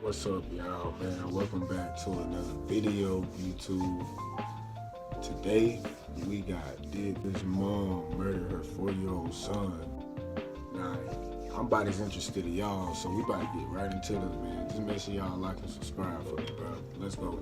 What's up, y'all, man? Welcome back to another video, YouTube. Today, we got did this mom murder her 4-year-old son. Now, I'm about as interested in y'all, so we about to get right into this, man. Just make sure y'all like and subscribe for me, bro. Let's go.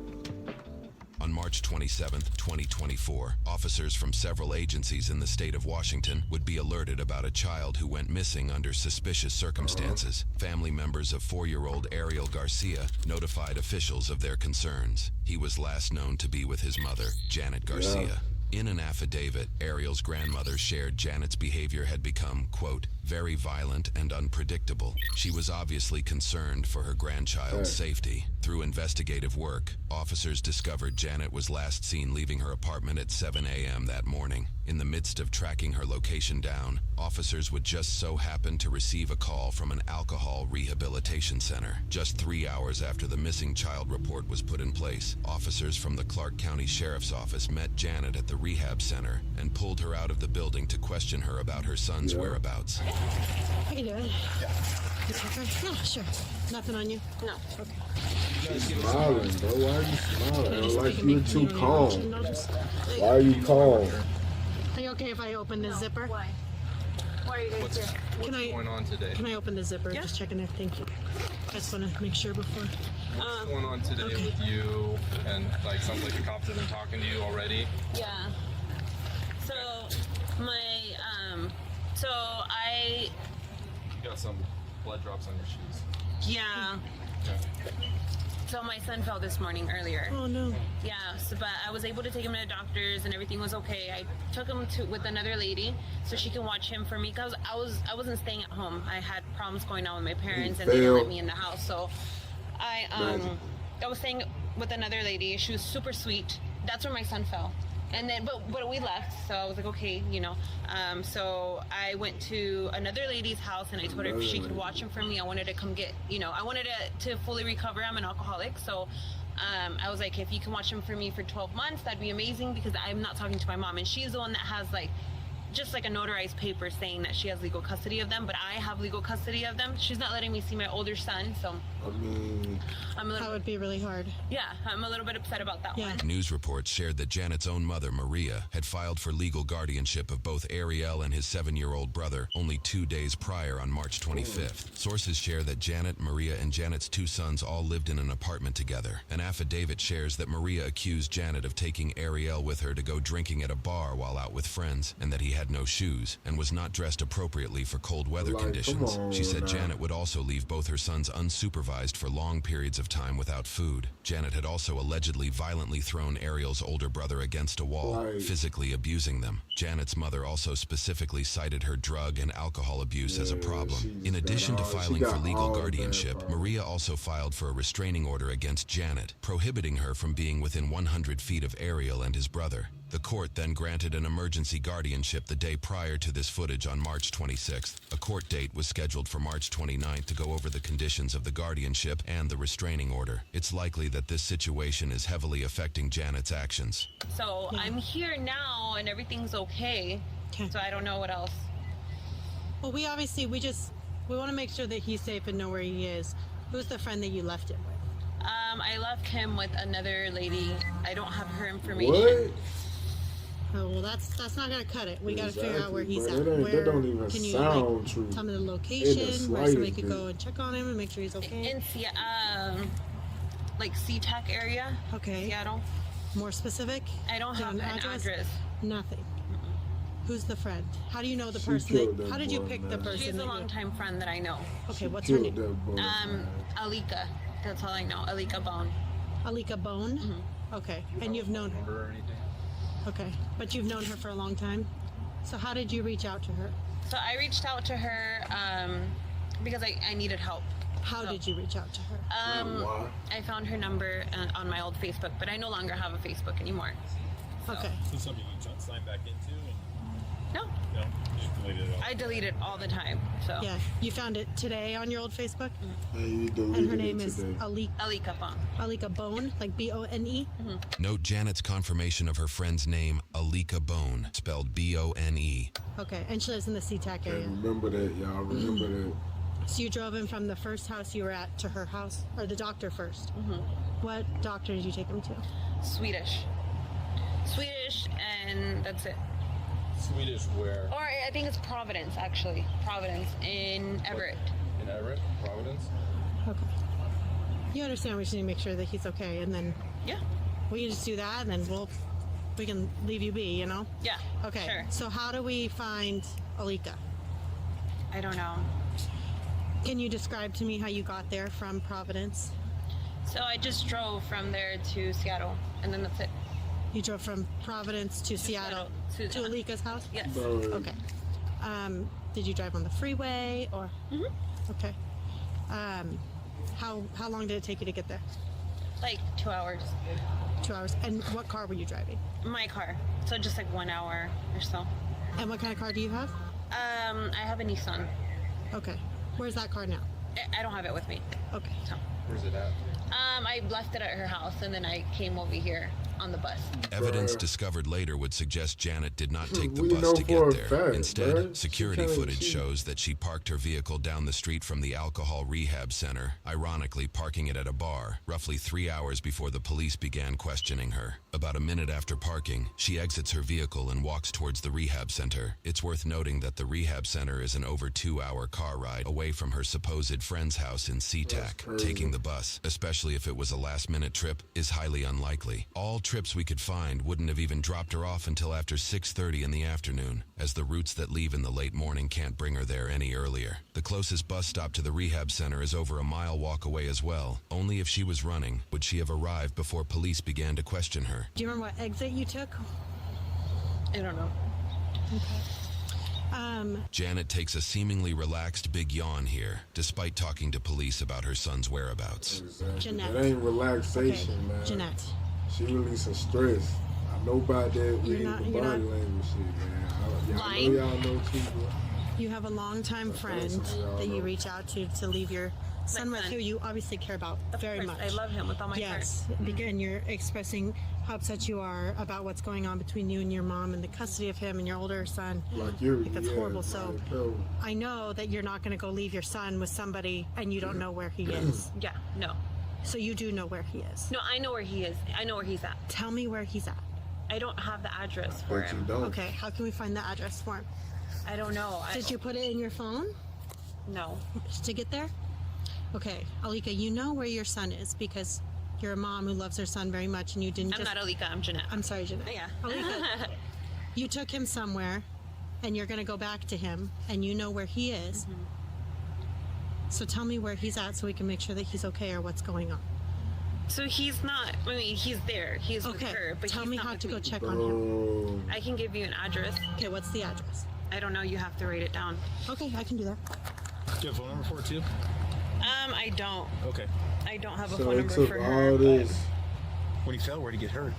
On March 27, 2024, officers from several agencies in the state of Washington would be alerted about a child who went missing under suspicious circumstances. Family members of 4-year-old Ariel Garcia notified officials of their concerns. He was last known to be with his mother, Janet Garcia. In an affidavit, Ariel's grandmother shared Janet's behavior had become, quote, very violent and unpredictable. She was obviously concerned for her grandchild's safety. Through investigative work, officers discovered Janet was last seen leaving her apartment at 7 a.m. that morning. In the midst of tracking her location down, officers would just so happen to receive a call from an alcohol rehabilitation center. Just 3 hours after the missing child report was put in place, officers from the Clark County Sheriff's Office met Janet at the rehab center and pulled her out of the building to question her about her son's whereabouts. How you doing? You okay? No, sure. Nothing on you? No. Okay. You smiling, bro. Why are you smiling? Like you're too calm. Why Why are you calm? Are you okay if I open the zipper? Why? Why are you guys here? Can I, going on today? Can I open the zipper? Yeah. Just checking there. Thank you. I just want to make sure before. What's going on today with you? And like, sounds like the cops have been talking to you already. Yeah. So I You got some blood drops on your shoes. yeah. Okay. So my son fell this morning earlier. Oh no. Yeah. So but I was able to take him to the doctors and everything was okay. I took him to with another lady so she can watch him for me because I wasn't staying at home. I had problems going on with my parents and they didn't let me in the house. So I was staying with another lady. She was super sweet. That's where my son fell. And then, but we left, so I was like, okay, you know. So I went to another lady's house, and I told her if she could watch him for me. I wanted to come get, you know, I wanted to fully recover. I'm an alcoholic, so I was like, if you can watch him for me for 12 months, that'd be amazing because I'm not talking to my mom, and she's the one that has like, just like a notarized paper saying that she has legal custody of them, but I have legal custody of them. She's not letting me see my older son, so I mean, I'm a That little, would be really hard. yeah, I'm a little bit upset about that Yeah. one. News reports shared that Janet's own mother, Maria, had filed for legal guardianship of both Ariel and his 7-year-old brother only 2 days prior on March 25th. Sources share that Janet, Maria, and Janet's 2 sons all lived in an apartment together. An affidavit shares that Maria accused Janet of taking Ariel with her to go drinking at a bar while out with friends, and that he had no shoes and was not dressed appropriately for cold weather Like, conditions. come on She said now. Janet would also leave both her sons unsupervised for long periods of time without food. Janet had also allegedly violently thrown Ariel's older brother against a wall, Right. physically abusing them. Janet's mother also specifically cited her drug and alcohol abuse as a Yeah, problem. she In got addition to all- she filing got for legal all the bad guardianship, problems. Maria also filed for a restraining order against Janet, prohibiting her from being within 100 feet of Ariel and his brother. The court then granted an emergency guardianship the day prior to this footage on March 26th. A court date was scheduled for March 29th to go over the conditions of the guardianship and the restraining order. It's likely that this situation is heavily affecting Janet's actions. So Yeah. I'm here now and everything's okay. Okay. So I don't know what else. Well, we want to make sure that he's safe and know where he is. Who's the friend that you left him with? I left him with another lady. I don't have her information. what? Oh, well, that's not gonna cut it. We gotta figure out where he's Exactly, at. bro. That don't even can you sound true. tell me the In location the where slightest somebody could bit. go and check on him and make sure he's okay? In like SeaTac area, Okay. Seattle. More specific? I don't Do you have an address. Nothing. Who's the friend? How do you know the She person? killed that How did you boy, pick the man. person? She's a that you- longtime friend that I know. Okay, what's her Killed name? that boy, man. Alika. That's all I know. Alika Bone. Alika Bone. Mm-hmm. Okay, and you've known her. Number or anything? Okay, but you've known her for a long time. So how did you reach out to her? So I reached out to her because I needed help. How did you reach out to her? Why? I found her number on my old Facebook, but I no longer have a Facebook anymore. Okay. So something you signed back into and No, no, you just deleted it all. I delete it all the time. So Yeah, you found it today on your old Facebook, Hey, you and deleted her name it is today. Alika Bone. Alika Bone, like Bone. Note Janet's confirmation of her friend's name, Alika Bone, spelled Bone. Okay, and she lives in the SeaTac Hey, area. remember that, y'all. Remember that. So you drove him from the first house you were at to her house, or the doctor first? What doctor did you take him to? Swedish, and that's it. Swedish where? Or I think it's Providence, actually. Providence in Everett. In Everett, Providence. Okay. You understand we should need to make sure that he's okay, and then Yeah. we can just do that, and then we can leave you be, you know? Yeah. Okay. Sure. So how do we find Alika? I don't know. Can you describe to me how you got there from Providence? So I just drove from there to Seattle, and then that's it. You drove from Providence to Seattle to Alika's house? Yes. Bro, Okay. Did you drive on the freeway or? Okay. How long did it take you to get there? Like 2 hours. 2 hours. And what car were you driving? My car. So just like 1 hour or so. And what kind of car do you have? I have a Nissan. Okay. Where's that car now? I don't have it with me. Okay. So. Where's it at? I left it at her house, and then I came over here on the bus. Evidence discovered later would suggest Janet did not take the We bus know to for a get there. fact, Instead, bruh. security She kinda footage cheated. shows that she parked her vehicle down the street from the alcohol rehab center, ironically parking it at a bar, roughly 3 hours before the police began questioning her. About a minute after parking, she exits her vehicle and walks towards the rehab center. It's worth noting that the rehab center is an over 2-hour car ride away from her supposed friend's house in SeaTac. crazy. Taking the bus, especially if it was a last-minute trip, is highly unlikely. All trips we could find wouldn't have even dropped her off until after 6:30 in the afternoon, as the routes that leave in the late morning can't bring her there any earlier. The closest bus stop to the rehab center is over a mile walk away as well. Only if she was running would she have arrived before police began to question her. Do you remember what exit you took? I don't know. Janet takes a seemingly relaxed big yawn here, despite talking to police about her son's whereabouts. Exactly. Jeanette. That ain't Okay. relaxation, man. Jeanette. She releasing stress. I know about that reading not- the you're body not- language shit, man. I know Lying. y'all know too, bro. You have a longtime friend that you reach out to leave your son with, son. who you obviously care about very Of much. course, I love him with all my Yes, heart. again, you're expressing how upset you are about what's going on between you and your mom and the custody of him and your older son. Like you're, Like, that's horrible. So like, bro, I know that you're not going to go leave your son with somebody and you don't know where he is. Yeah, no. So you do know where he is. No, I know where he is. I know where he's at. Tell me where he's at. I don't have the address for but you him. don't. Okay, how can we find the address for him? I don't know. Did you put it in your phone No. to get there? Okay, Alika, you know where your son is because you're a mom who loves her son very much and you didn't I'm just... not Alika. I'm Jeanette. I'm sorry, Jeanette. Yeah. Alika, you took him somewhere and you're going to go back to him and you know where he is. Mm-hmm. So tell me where he's at so we can make sure that he's okay or what's going on. So he's not. I mean, he's there. He's with Okay, her, but tell he's me not how with to go me. check on him. Bro, I can give you an address. Okay, what's the address? I don't know. You have to write it down. Okay, I can do that. Do you have a phone number for it too? I don't. Okay. I don't have a so phone he number took for her. all this. When he fell, where'd he get hurt?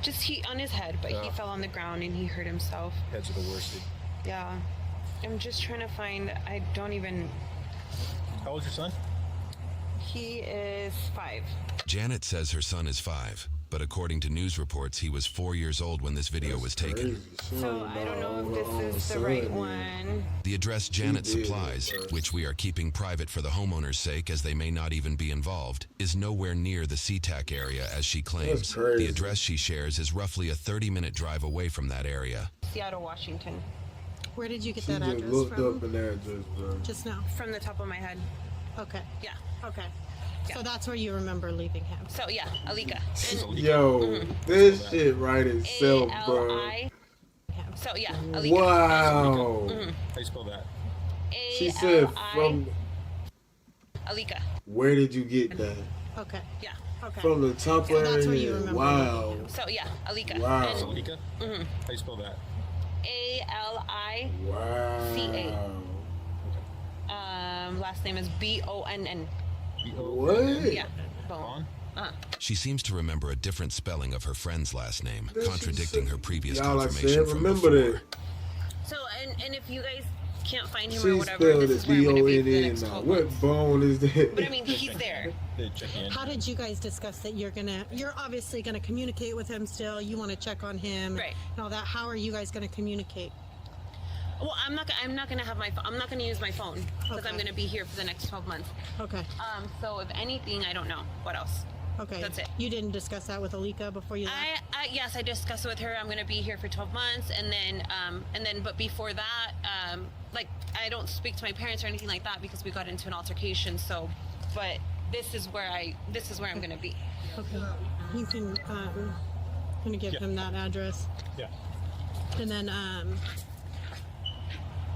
Just he on his head, but he fell on the ground and he hurt himself. Heads are the worst. Yeah. I'm just trying to find. I don't even. How old's your son? He is 5. Janet says her son is 5, but according to news reports, he was 4 years old when this video was taken. Crazy. She So I don't know her if own this is the son, right man. one. The address Janet did it supplies, first. which we are keeping private for the homeowner's sake as they may not even be involved, is nowhere near the SeaTac area as she claims. crazy. The address she shares is roughly a 30-minute drive away from that area. Seattle, Washington. Where did you get She that just address looked from? up an address, bro. Just now. From the top of my head. Okay. Yeah. Okay. Yeah. So that's where you remember leaving him. So yeah, Alika. Yo, this shit right itself, bro. A-L-I. So yeah, Alika. Wow. How you spell that? She said A-L-I. from. Alika. Where did you get that? Okay. Yeah. Okay. From the top So of that's her where you head. remember Wow. So yeah, Alika. Wow. And Salika? How you spell that? A-L-I. Wow. C-A. Last name is B-O-N-N. What? Yeah. Bone. She seems to remember a different spelling of her friend's last name, Then she contradicting said- her previous Y'all, I confirmation said, from remember before. that. So and if you guys can't find him or She whatever, spelled this it is where I'm gonna be for the B-O-N-N next now. 12 What months. bone is that? But I mean, he's there. They check in. How did you guys discuss that you're obviously gonna communicate with him still? You want to check on him Right. and all that. How are you guys gonna communicate? Well, I'm not gonna have my phone. I'm not gonna use my phone because Okay. I'm gonna be here for the next 12 months. Okay. So if anything, I don't know what else. Okay. That's it. You didn't discuss that with Alika before you left? Yes, I discussed it with her. I'm gonna be here for 12 months, and then, but before that, like I don't speak to my parents or anything like that because we got into an altercation. So, but this is where I'm gonna be. Okay. You can, I'm gonna give him that address. Yeah. And then,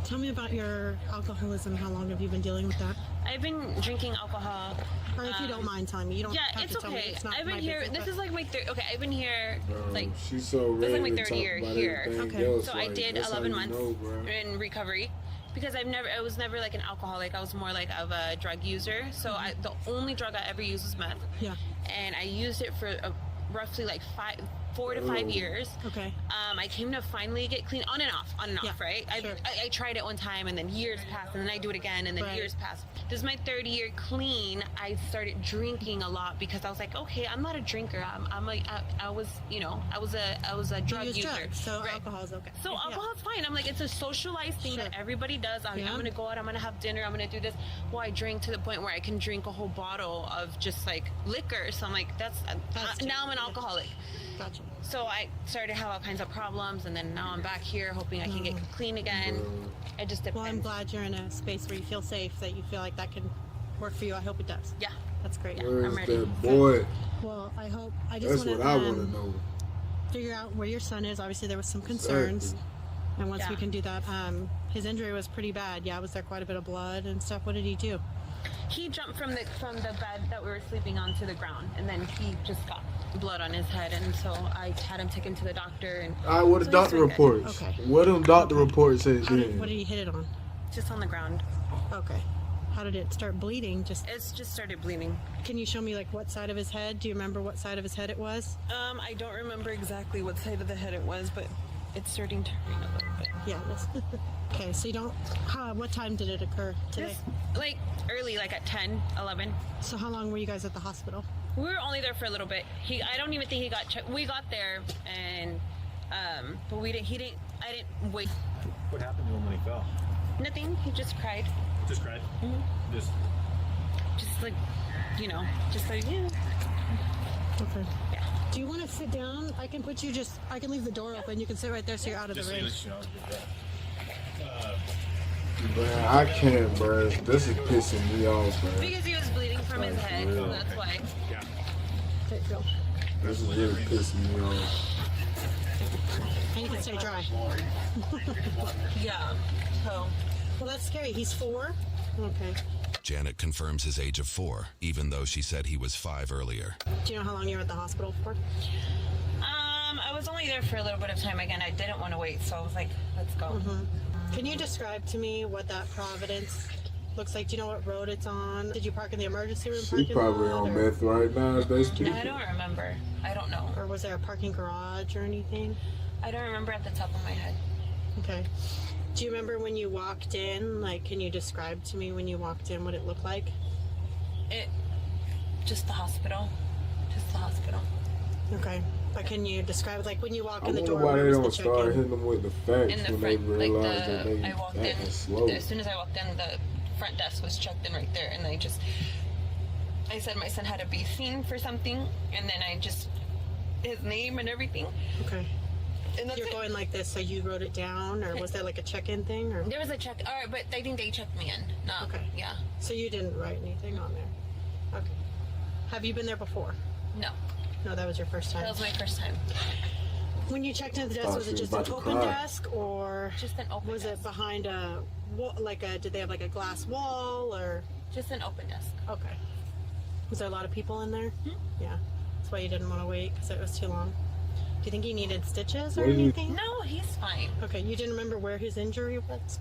tell me about your alcoholism. How long have you been dealing with that? I've been drinking alcohol. Or if you don't mind telling me, you don't Yeah, have it's to tell me. okay. It's not I've my been here. business, This but- is like my third. Okay, I've been here like she's so this is ready like my to third talk year about here. everything Okay. else. So I like, did that's how 11 you months know, bro. in recovery because I was never like an alcoholic. I was more like of a drug user. So the only drug I ever used was meth. Yeah. And I used it for roughly like 4 to 5 years. Okay. I came to finally get clean on and off, Yeah, right? sure. I tried it one time and then years passed and then I do it again and then Right. years passed. This is my third year clean. I started drinking a lot because I was like, okay, I'm not a drinker. I was a You drug use user. drugs, so Right. alcohol is okay. So Yeah. alcohol's fine. I'm like, it's a socialized thing Sure. that everybody does. I'm Yeah. gonna go out, I'm gonna have dinner, I'm gonna do this. Well, I drink to the point where I can drink a whole bottle of just like liquor. So I'm like, that's now I'm an alcoholic. Gotcha. So I started to have all kinds of problems, and then now I'm back here hoping I can get clean again. It just depends. Well, I'm glad you're in a space where you feel safe, that you feel like that can work for you. I hope it does. Yeah. That's great. Where's I'm ready. that boy? Well, I hope. I That's just what want I to want to know. figure out where your son is. Obviously, there was some concerns. Exactly. And once we Yeah. can do that, his injury was pretty bad. Yeah, was there quite a bit of blood and stuff? What did he do? He jumped from the bed that we were sleeping on to the ground, and then he just got blood on his head, and so I had him taken to the doctor. And All right, what the so he's doctor doing good. reports? Okay. What them doctor reports said What then? did he hit it on? Just on the ground. Okay. How did it start bleeding? It's just started bleeding. Can you show me like what side of his head? Do you remember what side of his head it was? I don't remember exactly what side of the head it was, but it's starting to hurt a little bit. Yeah. Okay. So you don't. What time did it occur today? Just like early, like at 10, 11. So how long were you guys at the hospital? We were only there for a little bit. I don't even think he got checked. We got there, and but I didn't wait. What happened to him when he fell? Nothing. He just cried. Just cried. Just Just like, just like, yeah. Okay. Yeah. Do you want to sit down? I can leave the door open. You can sit right there so you're out of the just so ring. you know. Man, I can't, bro. This is pissing me off, bro. Because he was bleeding from his Like, head, for so real. that's why. Yeah. Okay, go. This is really pissing me off. And you can stay dry. Yeah. So. Well, that's scary. He's 4. Okay. Janet confirms his age of 4, even though she said he was 5 earlier. Do you know how long you were at the hospital for? I was only there for a little bit of time. Again, I didn't want to wait, so I was like, let's go. Can you describe to me what that Providence looks like? Do you know what road it's on? Did you park in the emergency room She parking probably lot? on Or, meth right now as they speak. I don't remember. I don't know. or was there a parking garage or anything? I don't remember at the top of my head. Okay. Do you remember when you walked in? Like, can you describe to me when you walked in what it looked like? Just the hospital. Just the hospital. Okay. But can you describe, like, when you walk I in the wonder door, why where they was the don't start check-in? hitting them with the facts In the when front, they like realize that they I walked in. acting slow. As soon as I walked in, the front desk was checked in right there, and I said my son had to be seen for something, and then I just his name and everything. Okay. And that's You're it. going like this, so you wrote it down, or was there like a check-in thing? Or There was a check. All right, but I think they checked me in. No. Okay. Yeah. so you didn't write anything on there? Okay. Have you been there before? No. No, that was your first time. That was my first time. When you checked into the desk, Thought was she it was just an about to open cry. desk, or Just an open was desk. it behind a wall? Did they have like a glass wall, or Just an open desk. okay? Was there a lot of people in there? Yeah, that's why you didn't want to wait because it was too long. Do you think he needed stitches or What do you- anything? No, he's fine. Okay, you didn't remember where his injury was?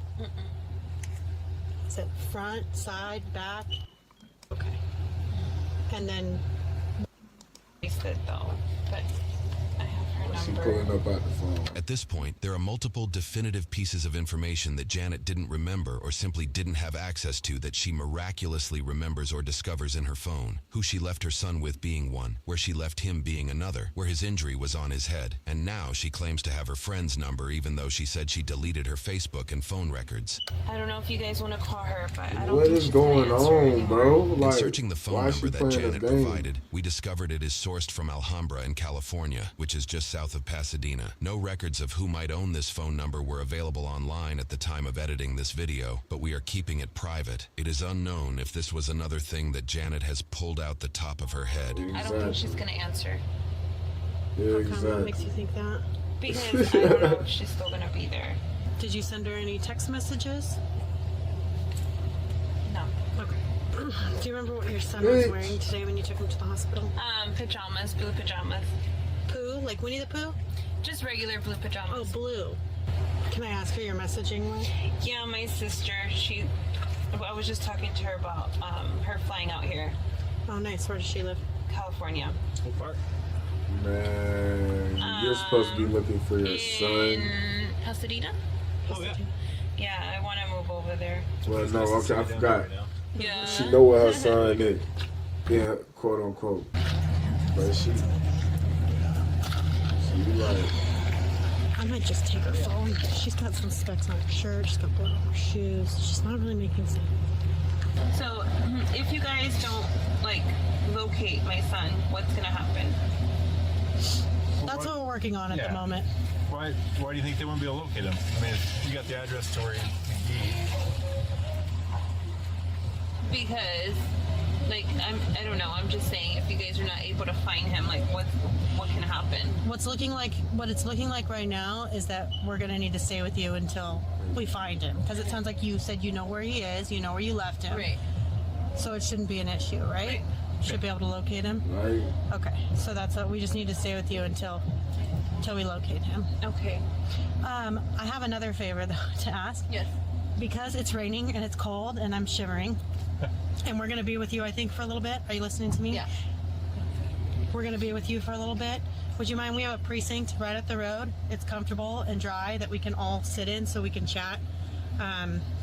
Is it front, side, back? Okay. And then He's good though, but I have her She number. pulling up out the phone. At this point, there are multiple definitive pieces of information that Janet didn't remember or simply didn't have access to that she miraculously remembers or discovers in her phone. Who she left her son with being one, where she left him being another, where his injury was on his head. And now she claims to have her friend's number even though she said she deleted her Facebook and phone records. I don't know if you guys want to call her, but I don't What think is she's gonna going answer on, anymore. bro? In Like, searching the phone why is she number that playing Janet a game? provided, we discovered it is sourced from Alhambra in California, which is just south of Pasadena. No records of who might own this phone number were available online at the time of editing this video, but we are keeping it private. It is unknown if this was another thing that Janet has pulled out the top of her head. I don't think she's gonna answer Yeah, How come? What exactly. makes you think that? because I don't know if she's still gonna be there. Did you send her any text messages? No. Okay. Do you remember what your son was Bitch. wearing today when you took him to the hospital? Pajamas, blue pajamas. Pooh? Like Winnie the Pooh? Just regular blue Oh, pajamas. blue. Can I ask her your messaging was? Yeah, my sister, I was just talking to her about her flying out here, Oh, nice. Where does she live? California. What part? Man, you're supposed to be looking for your son. In Pasadena? Oh, yeah. Yeah, I want to move over there. Well, no, okay, I forgot. Right now. Yeah. She know what her son is. Yeah, quote unquote. But she like, I might just take her phone. She's got some specs on her shirt. She's got blood on her shoes. She's not really making sense. So, if you guys don't locate my son, what's gonna happen? That's what we're working on at Yeah. the moment. Why do you think they wouldn't be able to locate him? I mean, if you got the address to where he'd be. Because, I don't know. I'm just saying, if you guys are not able to find him, what can happen? What it's looking like right now is that we're gonna need to stay with you until we find him. Because it sounds like you said you know where he is, you know where you left him. Right. So it shouldn't be an issue, right? Should be able to locate him. right? Okay. So that's what we just need to stay with you until we locate him. Okay. I have another favor though to ask. Yes. Because it's raining and it's cold and I'm shivering. And we're gonna be with you, I think, for a little bit. Are you listening to me? Yeah. We're gonna be with you for a little bit. Would you mind? We have a precinct right up the road. It's comfortable and dry that we can all sit in so we can chat.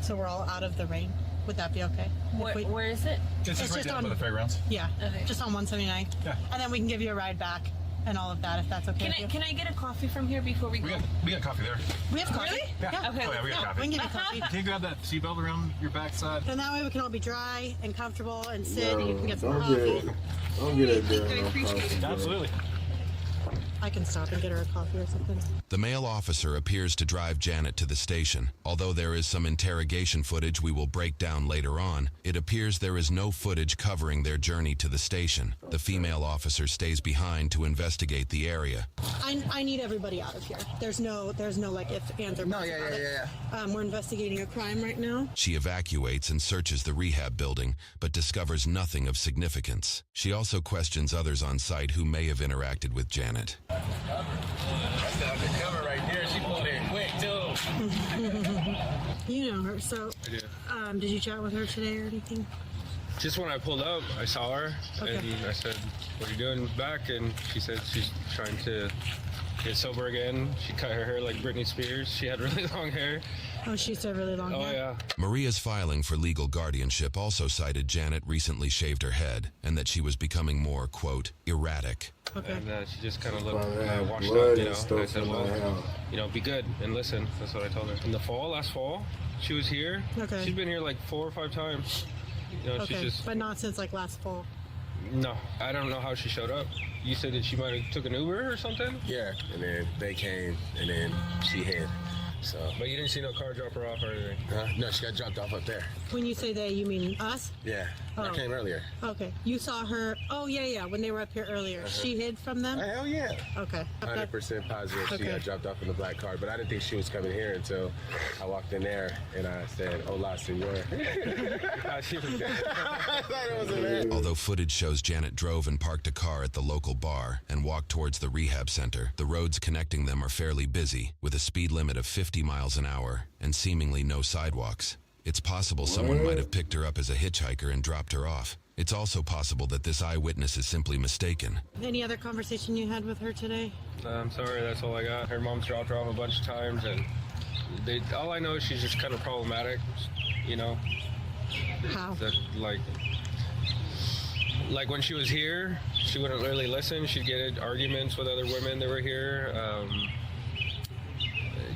So we're all out of the rain. Would that be okay? If we- Where is it? It's just right just down on- by the fairgrounds. Yeah. Okay. Just on 179. Yeah. And then we can give you a ride back and all of that if that's okay. with you. Can I get a coffee from here before we go? We got coffee there. We have coffee. Really? Yeah. Okay. Oh, yeah, we got coffee. We can give you coffee. Can you grab that seatbelt around your backside? And that way we can all be dry and comfortable and sit and you can get some don't coffee. don't get that girl I no appreciate coffee, it. bro. Absolutely. I can stop and get her a coffee or something. The male officer appears to drive Janet to the station. Although there is some interrogation footage we will break down later on, it appears there is no footage covering their journey to the station. The female officer stays behind to investigate the area. I need everybody out of here. There's no like ifs, ands, or buts about it. We're investigating a crime right now. She evacuates and searches the rehab building, but discovers nothing of significance. She also questions others on site who may have interacted with Janet. That's the undercover right there. She pulled in quick too. You know her, so I do. did you chat with her today or anything? Just when I pulled up, I saw her, Okay. and I said, "What are you doing back?" And she said she's trying to get sober again. She cut her hair like Britney Spears. She had really long hair. Oh, she said really long Oh hair. yeah. Maria's filing for legal guardianship also cited Janet recently shaved her head and that she was becoming more, quote, erratic. Okay. And she just kind of looked Probably had washed blood up, you and know. stuff And I said, in well, her hair. be good and listen. That's what I told her. In the fall, last fall, she was here. Okay. She's been here like 4 or 5 times. You know, Okay, she's just but not since like last fall. no. I don't know how she showed up. You said that she might have took an Uber or something. Yeah, and then they came, and then she hid. So, But you didn't see no car drop her off or anything. no, she got dropped off up there. When you say they, you mean us? Yeah, Oh. I came earlier. Okay. You saw her. Oh yeah, when they were up here earlier. She hid from them. Hell yeah. Okay. 100% positive she Okay. got dropped off in the black car, but I didn't think she was coming here until I walked in there and I said, "Hola, senor." I see what you- I thought it was a man. Although footage shows Janet drove and parked a car at the local bar and walked towards the rehab center, the roads connecting them are fairly busy, with a speed limit of 50 miles an hour and seemingly no sidewalks. It's possible someone might have picked her up as a hitchhiker and dropped her off. It's also possible that this eyewitness is simply mistaken. Any other conversation you had with her today? I'm sorry, that's all I got. Her mom's dropped her off a bunch of times, and all I know is she's just kind of problematic, you know? How? That, like when she was here, she wouldn't really listen. She'd get in arguments with other women that were here.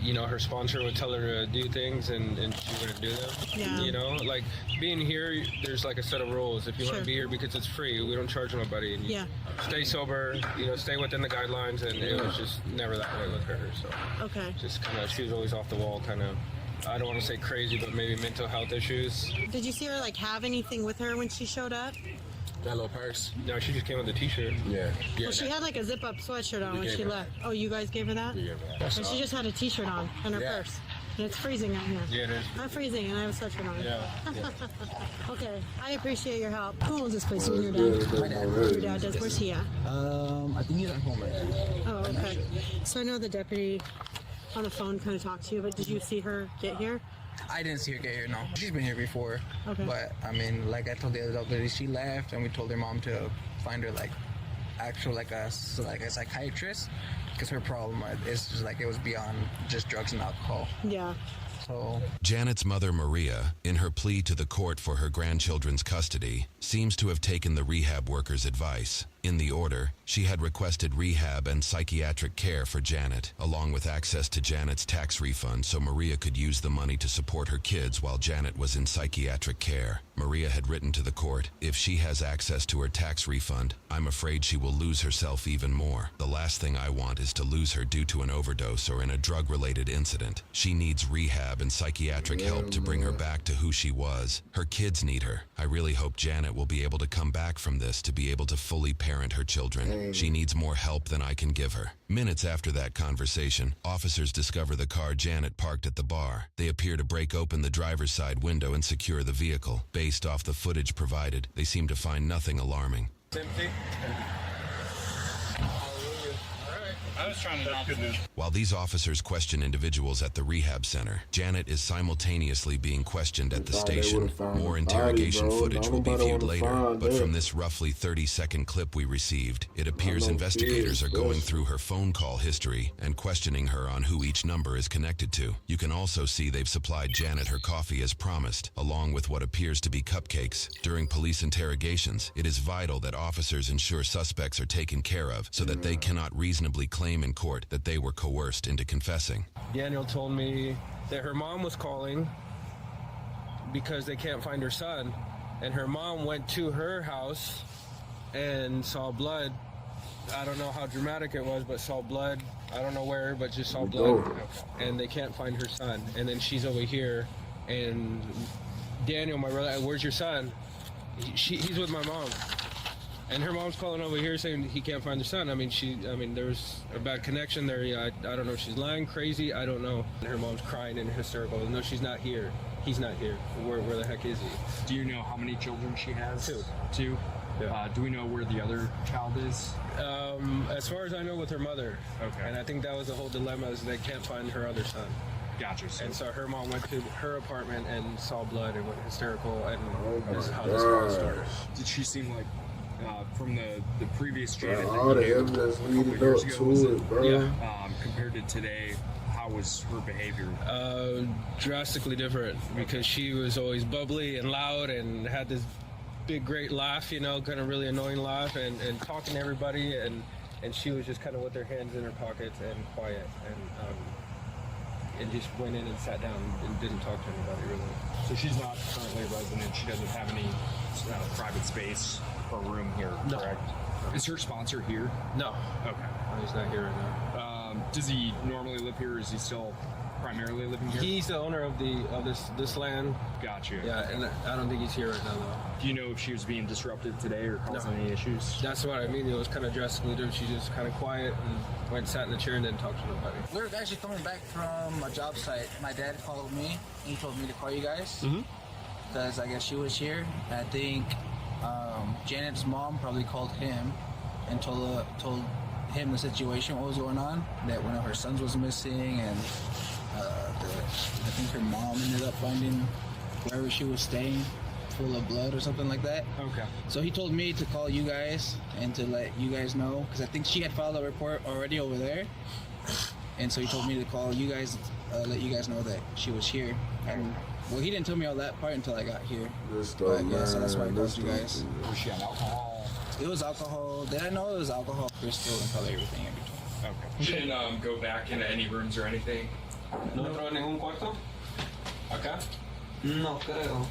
You know, her sponsor would tell her to do things and she wouldn't do them. Yeah. You know, like being here, there's like a set of rules. If you want Sure. to be here because it's free, we don't charge nobody. And you Yeah. stay sober, you know, stay within the guidelines, and it was just never that way with her. So Okay. just kind of, she was always off the wall, kind of, I don't want to say crazy, but maybe mental health issues. Did you see her like have anything with her when she showed up? That little purse. No, she just came with a t-shirt. Yeah. Well, she had like a zip-up sweatshirt on when gave she her left. Oh, you guys gave her that? Yeah, And she just had a t-shirt on and her Yeah. purse. And it's freezing out here. Yeah, it is. I'm freezing and I have a sweatshirt on. Yeah. Okay, I appreciate your help. Who owns this place? You and your dad? My dad. Your dad does. Where's he at? I think he's at home right now. Oh, okay. So I know the deputy on the phone kind of talked to you, but did you see her get here? I didn't see her get here, no. She's been here before. Okay. But, I mean, like I told the other lady, she left, and we told her mom to find her, like, actual, like a psychiatrist, because her problem is just, like, it was beyond just drugs and alcohol. Yeah. So, Janet's mother, Maria, in her plea to the court for her grandchildren's custody, seems to have taken the rehab worker's advice. In the order, she had requested rehab and psychiatric care for Janet, along with access to Janet's tax refund so Maria could use the money to support her kids while Janet was in psychiatric care. Maria had written to the court, if she has access to her tax refund, I'm afraid she will lose herself even more. The last thing I want is to lose her due to an overdose or in a drug-related incident. She needs rehab and psychiatric help to bring her back to who she was. Her kids need her. I really hope Janet will be able to come back from this to be able to fully parent her children. She needs more help than I can give her. Minutes after that conversation, officers discover the car Janet parked at the bar. They appear to break open the driver's side window and secure the vehicle. Based off the footage provided, they seem to find nothing alarming. It's empty. I was trying to not good news. While these officers question individuals at the rehab center, Janet is simultaneously being questioned at the Thought they station. would've found More the body, interrogation bro. footage will be Nobody viewed would've later, found but it. from this roughly 30-second clip we received, it appears know investigators are going Jesus. through her phone call history and questioning her on who each number is connected to. You can also see they've supplied Janet her coffee as promised, along with what appears to be cupcakes. During police interrogations, it is vital that officers ensure suspects are taken care of so that they cannot reasonably claim in court that they were coerced into confessing. Daniel told me that her mom was calling because they can't find her son, and her mom went to her house and saw blood. I don't know how dramatic it was, but saw blood. I don't know where, but just saw blood, and they can't find her son. And then she's over here, and Daniel, my brother, where's your son? He's with my mom. And her mom's calling over here saying he can't find her son. I mean, there was a bad connection there. Yeah, I don't know if she's lying, crazy, I don't know. And her mom's crying and hysterical. No, she's not here. He's not here. Where the heck is he? Do you know how many children she has? Two. Yeah. Do we know where the other child is? As far as I know, with her mother. Okay. And I think that was the whole dilemma, is they can't find her other son. Gotcha. And so her mom went to her apartment and saw blood and went hysterical, and this is how this all started. Did she seem like, from the previous Janet all that the you knew evidence a couple leading years up ago, to was it, bro. Yeah. compared to today, how was her behavior? Drastically different, because she was always bubbly and loud and had this big great laugh, you know, kind of really annoying laugh, and talking to everybody, and she was just kind of with her hands in her pockets and quiet, and just went in and sat down and didn't talk to anybody really. So she's not currently a resident. She doesn't have any private space or room here, No. correct? Is her sponsor here? No. Okay. He's not here right now. Does he normally live here, or is he still primarily living here? He's the owner of this land. Gotcha. Yeah, and I don't think he's here right now though. Do you know if she was being disruptive today or causing any issues? That's what I mean. It was kind of drastically different. She just kind of quiet and went, sat in the chair, and didn't talk to nobody. we were actually coming back from a job site. My dad called me. He told me to call you guys. Because I guess she was here. I think Janet's mom probably called him and told him the situation, what was going on, that one of her sons was missing, and I think her mom ended up finding wherever she was staying. full of blood or something like that. Okay. So he told me to call you guys and to let you guys know, because I think she had filed a report already over there. And so he told me to call you guys, let you guys know that she was here. And well, he didn't tell me all that part until I got here. But yeah, so that's why I called you guys. Was she on alcohol? It was alcohol. Did I know it was alcohol, crystal, and probably everything in between. Okay. She didn't go back into any rooms or anything? No entró a ningún cuarto? Acá? No creo.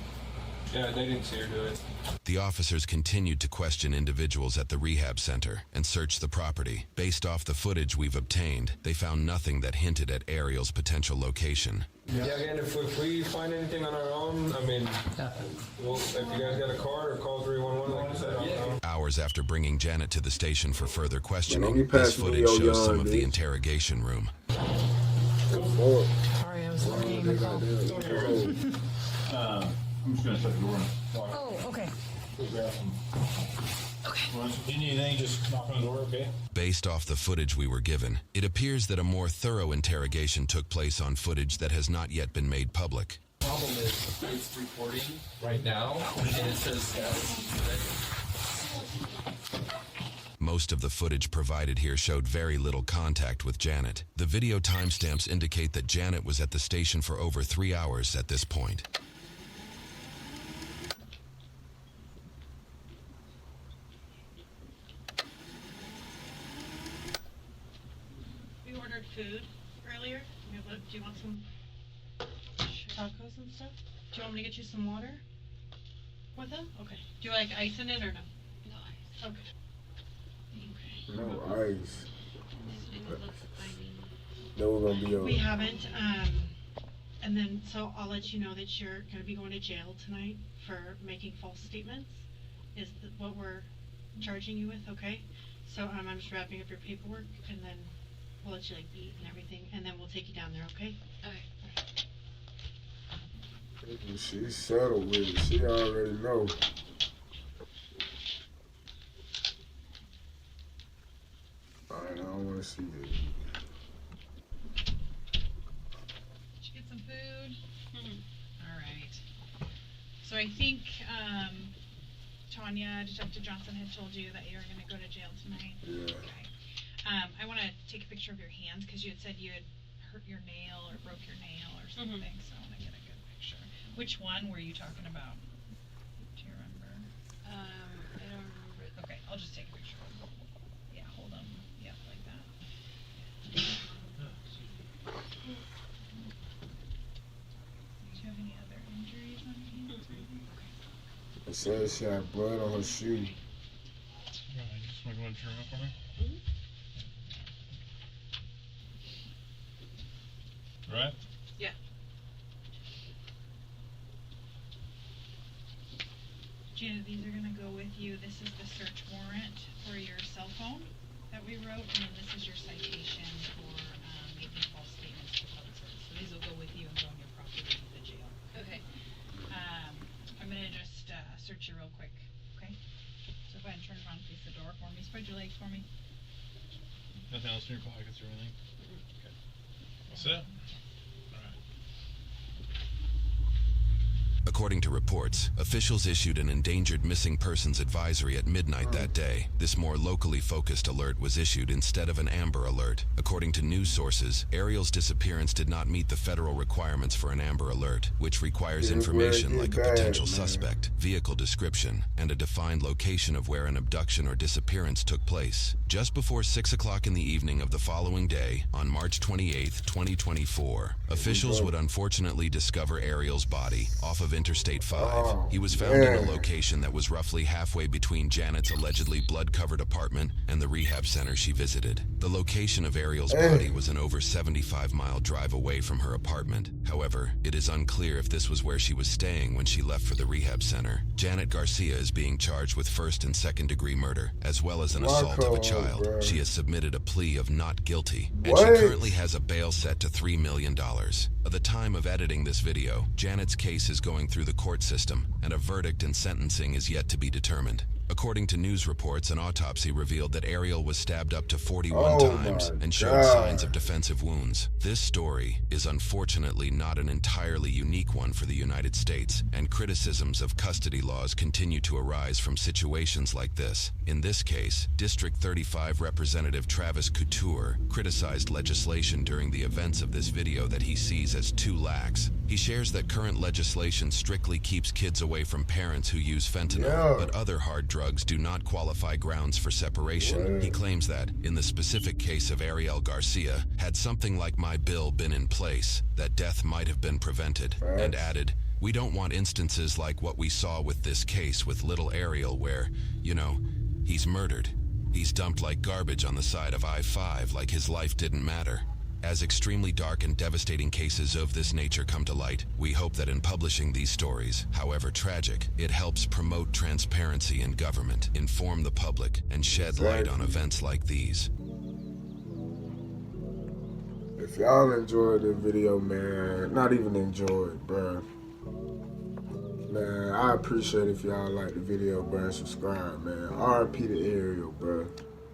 Yeah, they didn't see her do it. The officers continued to question individuals at the rehab center and search the property. Based off the footage we've obtained, they found nothing that hinted at Ariel's potential location. Yeah, again, if we find anything on our own, I mean, well, if you guys got a card or call 311, like you said, I'll know. Hours after bringing Janet to the station for further questioning, Man, this footage shows some of the interrogation room. Sorry, I was looking. I'm just gonna shut the door. Oh, okay. Well, if you need anything, just knock on the door, okay? Based off the footage we were given, it appears that a more thorough interrogation took place on footage that has not yet been made public. Problem is, it's recording right now, and it says Most of the footage provided here showed very little contact with Janet. The video timestamps indicate that Janet was at the station for over 3 hours at this point. We ordered food earlier. Do you want some tacos and stuff? Do you want me to get you some water with them? Okay. Do you like ice in it or no? No ice. Okay. No ice. No, we're gonna be over. We haven't. And then, so I'll let you know that you're going to be going to jail tonight for making false statements. Is what we're charging you with, okay? So I'm just wrapping up your paperwork, and then we'll let you like eat and everything, and then we'll take you down there, okay? Okay. She's settled with it. She already know. Alright, I don't want to see this. Did you get some food? All right. So I think Tanya, Detective Johnson had told you that you were going to go to jail tonight. Yeah. Okay. I want to take a picture of your hands because you had said you had hurt your nail or broke your nail or something. So I want to get a good picture. Which one were you talking about? Do you remember? I don't remember. Okay, I'll just take a picture. Yeah, hold them. Yeah, like that. Do you have any other injuries on your hands or anything? Okay. It says she had blood on her shoe. Yeah, I just want to go and turn it for me. Right? Yeah. Gina, these are gonna go with you. This is the search warrant for your cell phone that we wrote, and then this is your citation for making false statements to public service. So these will go with you and go on your property at the jail. Okay. I'm gonna just search you real quick, okay? So go ahead and turn around, face the door for me. Spread your legs for me. Nothing else in your pockets or anything? Okay. All set? According to reports, officials issued an endangered missing persons advisory at midnight that day. This more locally focused alert was issued instead of an Amber Alert. According to news sources, Ariel's disappearance did not meet the federal requirements for an Amber Alert, which requires information like a potential suspect, vehicle description, and a defined location of where an abduction or disappearance took place. Just before 6 o'clock in the evening of the following day, on March 28, 2024, officials would unfortunately discover Ariel's body off of Interstate 5. He was found in a location that was roughly halfway between Janet's allegedly blood-covered apartment and the rehab center she visited. The location of Ariel's body was an over 75-mile drive away from her apartment. However, it is unclear if this was where she was staying when she left for the rehab center. Janet Garcia is being charged with first and second-degree murder, as well as an assault of a child. She has submitted a plea of not guilty, and she currently has a bail set to $3 million. At the time of editing this video, Janet's case is going through the court system, and a verdict and sentencing is yet to be determined. According to news reports, an autopsy revealed that Ariel was stabbed up to 41 Oh times my and showed God. signs of defensive wounds. This story is unfortunately not an entirely unique one for the United States, and criticisms of custody laws continue to arise from situations like this. In this case, District 35 Representative Travis Couture criticized legislation during the events of this video that he sees as too lax. He shares that current legislation strictly keeps kids away from parents who use fentanyl, but other hard drugs do not qualify grounds for separation. He claims that, in the specific case of Ariel Garcia, had something like my bill been in place, that death might have been prevented, and added, "We don't want instances like what we saw with this case with little Ariel where, you know, he's murdered. He's dumped like garbage on the side of I-5 like his life didn't matter." As extremely dark and devastating cases of this nature come to light, we hope that in publishing these stories, however tragic, it helps promote transparency in government, inform the public, and shed light on events like these. If y'all enjoyed the video, man, not even enjoyed, bruh. Man, I appreciate if y'all like the video, bruh, and subscribe, man. RIP to Ariel, bruh.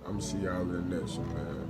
I'm gonna see y'all in the next one, man.